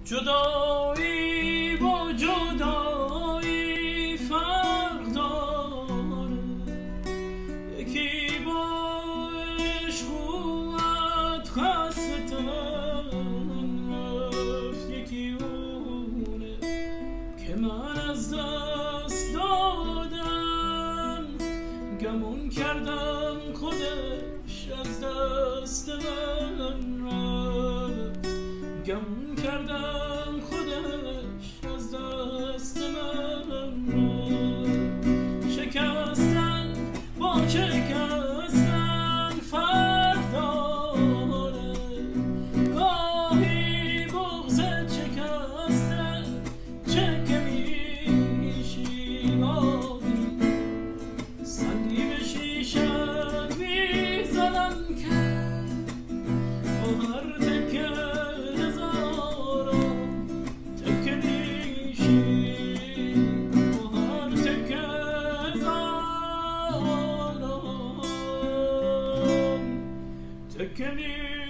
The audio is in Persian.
جدایی با جدایی فرق داره، یکی با عشق اومد خستن رفت، یکی اونه که من از دست دادم، گمون کردم خودش از دست من رفت، گمون کردم خودش از دست من رفت. شکستن با شکستن فرق داره، گاهی بغضت شکسته چه که میشی، گاهی سنگی به شیشت میزنن که با هر تکه هزاران تکه میشی، با هر تکه هزاران تکه میشی.